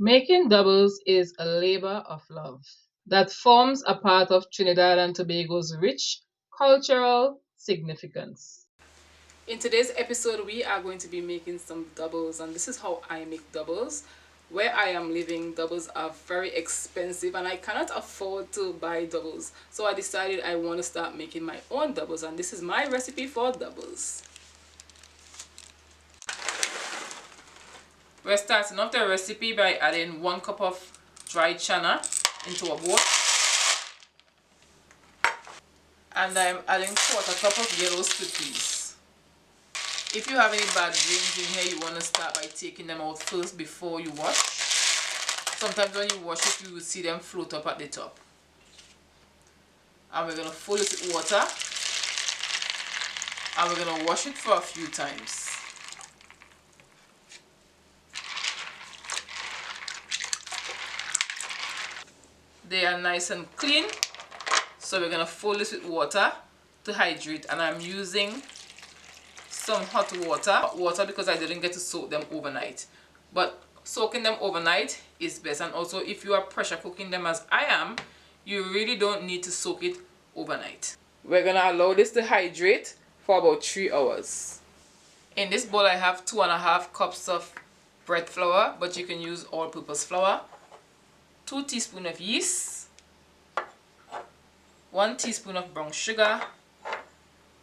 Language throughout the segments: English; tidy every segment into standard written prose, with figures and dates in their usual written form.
Making doubles is a labor of love that forms a part of Trinidad and Tobago's rich cultural significance. In today's episode, we are going to be making some doubles, and this is how I make doubles. Where I am living, doubles are very expensive and I cannot afford to buy doubles. So I decided I want to start making my own doubles, and this is my recipe for doubles. We're starting off the recipe by adding 1 cup of dried chana into a bowl. And I'm adding 1/4 cup of yellow split peas. If you have any bad grains in here, you want to start by taking them out first before you wash. Sometimes when you wash it, you will see them float up at the top. And we're going to fill it with water. And we're going to wash it for a few times. They are nice and clean. So we're going to fill this with water to hydrate. And I'm using some hot water because I didn't get to soak them overnight. But soaking them overnight is best. And also if you are pressure cooking them as I am, you really don't need to soak it overnight. We're going to allow this to hydrate for about 3 hours. In this bowl I have 2.5 cups of bread flour, but you can use all-purpose flour, 2 teaspoons of yeast, 1 teaspoon of brown sugar,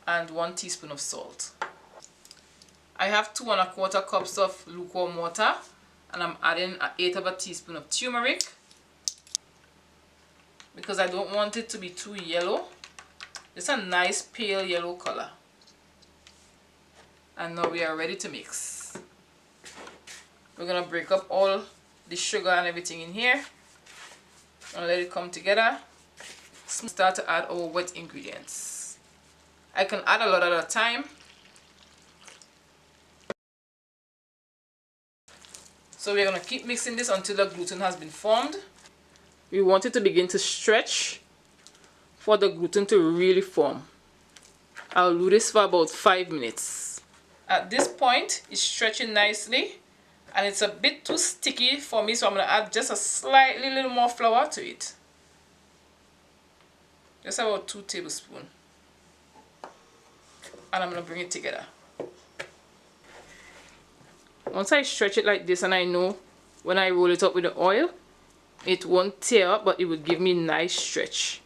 and 1 teaspoon of salt. I have 2.25 cups of lukewarm water, and I'm adding 1/8 teaspoon of turmeric because I don't want it to be too yellow. It's a nice pale yellow color. And now we are ready to mix. We're going to break up all the sugar and everything in here and let it come together. Start to add our wet ingredients. I can add a lot at a time. So we're going to keep mixing this until the gluten has been formed. We want it to begin to stretch for the gluten to really form. I'll do this for about 5 minutes. At this point, it's stretching nicely and it's a bit too sticky for me, so I'm going to add just a slightly little more flour to it. Just about 2 tablespoons. And I'm going to bring it together. Once I stretch it like this, and I know when I roll it up with the oil, it won't tear up, but it will give me nice stretch.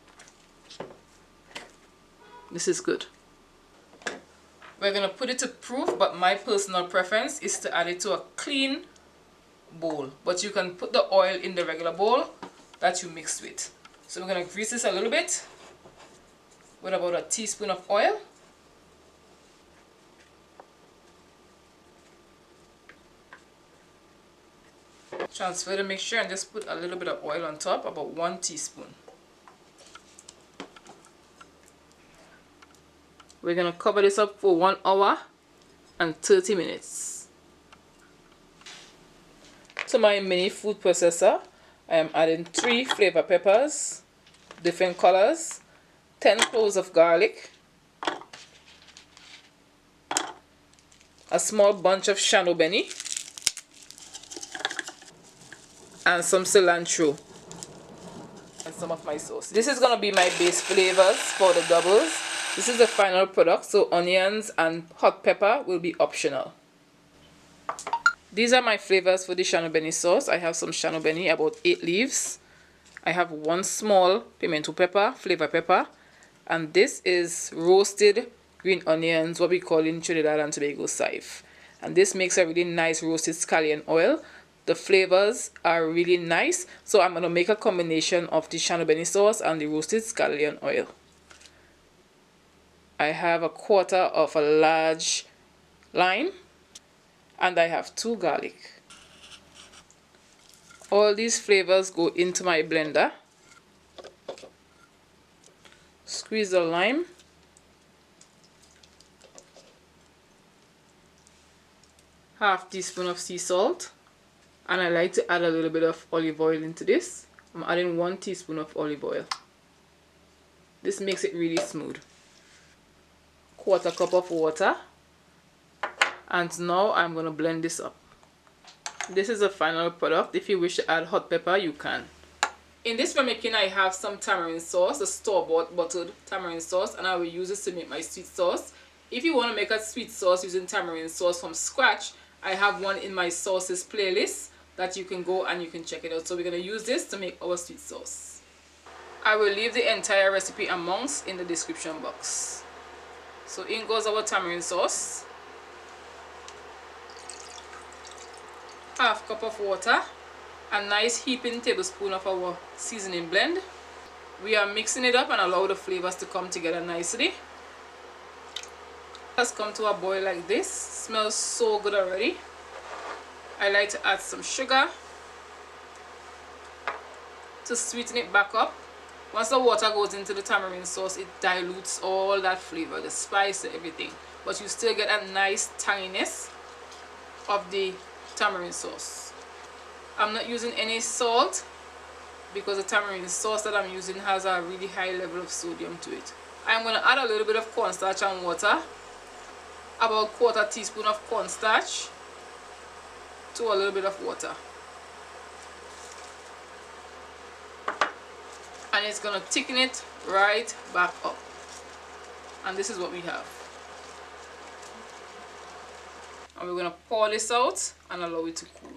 This is good. We're going to put it to proof, but my personal preference is to add it to a clean bowl. But you can put the oil in the regular bowl that you mixed with. So we're going to grease this a little bit with about 1 teaspoon of oil. Transfer the mixture and just put a little bit of oil on top, about 1 teaspoon. We're going to cover this up for 1 hour and 30 minutes. To my mini food processor, I am adding 3 flavor peppers, different colors, 10 cloves of garlic, a small bunch of Beni, and some cilantro, and some of my sauce. This is going to be my base flavors for the doubles. This is the final product, so onions and hot pepper will be optional. These are my flavors for the Beni sauce. I have some Beni, about 8 leaves. I have 1 small pimento pepper, flavor pepper, and this is roasted green onions, what we call in Trinidad and Tobago saife. And this makes a really nice roasted scallion oil. The flavors are really nice, so I'm going to make a combination of the Beni sauce and the roasted scallion oil. I have 1/4 of a large lime, and I have 2 garlic. All these flavors go into my blender. Squeeze the lime. Half teaspoon of sea salt. And I like to add a little bit of olive oil into this. I'm adding 1 teaspoon of olive oil. This makes it really smooth. 1/4 cup of water. And now I'm going to blend this up. This is the final product. If you wish to add hot pepper, you can. In this ramekin, I have some tamarind sauce, a store-bought bottled tamarind sauce, and I will use this to make my sweet sauce. If you want to make a sweet sauce using tamarind sauce from scratch, I have one in my sauces playlist that you can go and you can check it out. So we're going to use this to make our sweet sauce. I will leave the entire recipe amongst in the description box. So in goes our tamarind sauce. Half cup of water. A nice heaping tablespoon of our seasoning blend. We are mixing it up and allow the flavors to come together nicely. Has come to a boil like this. Smells so good already. I like to add some sugar to sweeten it back up. Once the water goes into the tamarind sauce, it dilutes all that flavor, the spice, everything. But you still get a nice tanginess of the tamarind sauce. I'm not using any salt because the tamarind sauce that I'm using has a really high level of sodium to it. I'm going to add a little bit of cornstarch and water, about 1/4 teaspoon of cornstarch to a little bit of water. And it's going to thicken it right back up. And this is what we have. And we're going to pour this out and allow it to cool.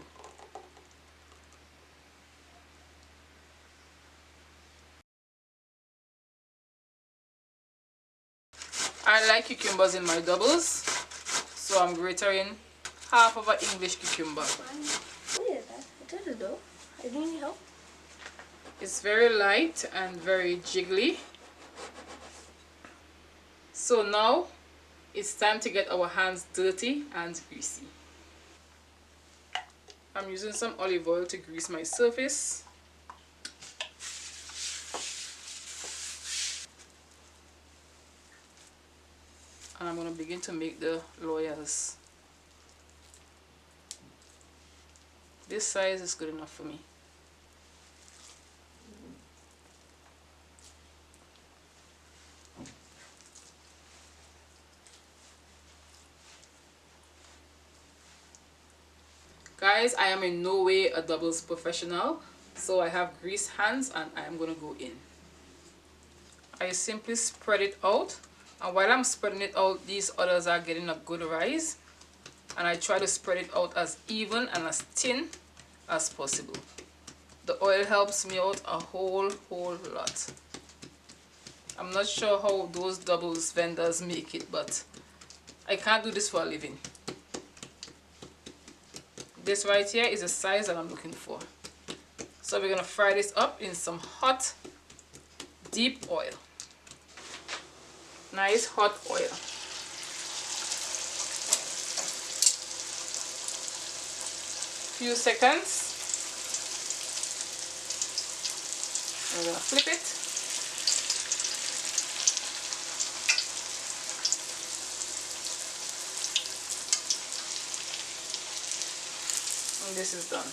I like cucumbers in my doubles, so I'm grating half of an English cucumber. What is that? I don't know. I need help. It's very light and very jiggly. So now it's time to get our hands dirty and greasy. I'm using some olive oil to grease my surface. And I'm going to begin to make the loyals. This size is good enough for me. Guys, I am in no way a doubles professional, so I have greased hands and I am going to go in. I simply spread it out. And while I'm spreading it out, these others are getting a good rise. And I try to spread it out as even and as thin as possible. The oil helps me out a whole lot. I'm not sure how those doubles vendors make it, but I can't do this for a living. This right here is the size that I'm looking for. So we're going to fry this up in some hot, deep oil. Nice hot oil. Few seconds. We're gonna flip it. And this is done.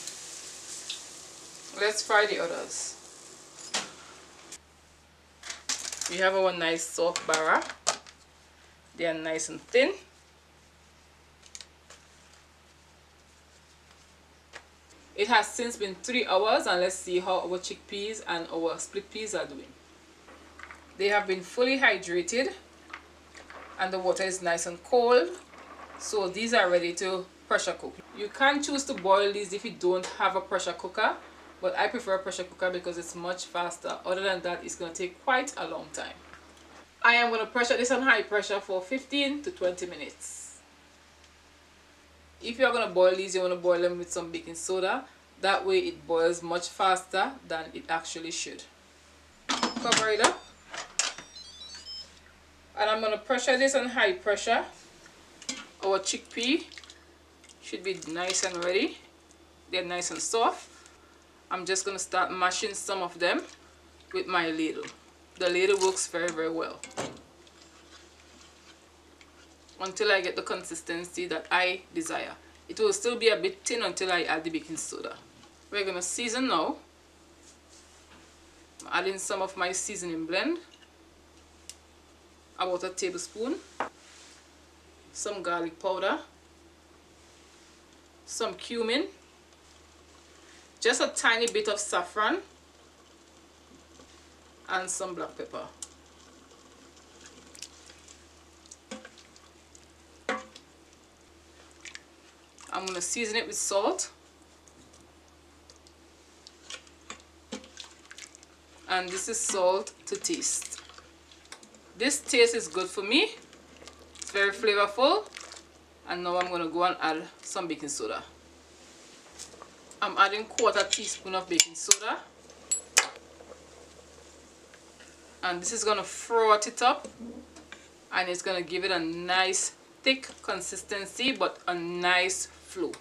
Let's fry the others. We have our nice soft bara. They are nice and thin. It has since been 3 hours, and let's see how our chickpeas and our split peas are doing. They have been fully hydrated and the water is nice and cold, so these are ready to pressure cook. You can choose to boil these if you don't have a pressure cooker, but I prefer a pressure cooker because it's much faster. Other than that, it's going to take quite a long time. I am going to pressure this on high pressure for 15 to 20 minutes. If you're going to boil these, you want to boil them with some baking soda. That way it boils much faster than it actually should. Cover it up. And I'm going to pressure this on high pressure. Our chickpea should be nice and ready. They're nice and soft. I'm just going to start mashing some of them with my ladle. The ladle works very well. Until I get the consistency that I desire. It will still be a bit thin until I add the baking soda. We're going to season now. I'm adding some of my seasoning blend. About a tablespoon. Some garlic powder. Some cumin. just a tiny bit of saffron and some black pepper. I'm going to season it with salt. And this is salt to taste. This taste is good for me. It's very flavorful. And now I'm going to go and add some baking soda. I'm adding 1/4 teaspoon of baking soda. And this is going to froth it up. And it's going to give it a nice thick consistency, but a nice flow.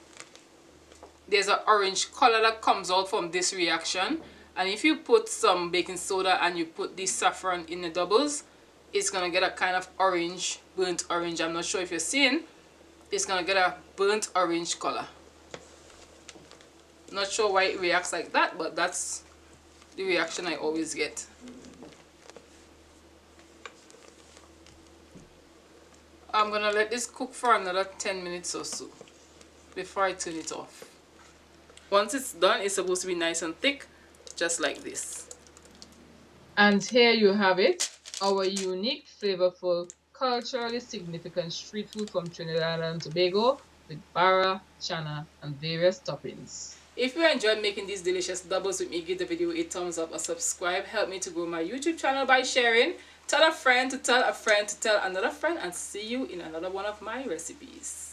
There's an orange color that comes out from this reaction. And if you put some baking soda and you put this saffron in the doubles, it's going to get a kind of orange, burnt orange. I'm not sure if you're seeing. It's going to get a burnt orange color. Not sure why it reacts like that, but that's the reaction I always get. I'm going to let this cook for another 10 minutes or so before I turn it off. Once it's done, it's supposed to be nice and thick, just like this. And here you have it, our unique, flavorful, culturally significant street food from Trinidad and Tobago with Bara, Channa, and various toppings. If you enjoyed making these delicious doubles with me, give the video a thumbs up or subscribe. Help me to grow my YouTube channel by sharing. Tell a friend to tell a friend to tell another friend, and see you in another one of my recipes.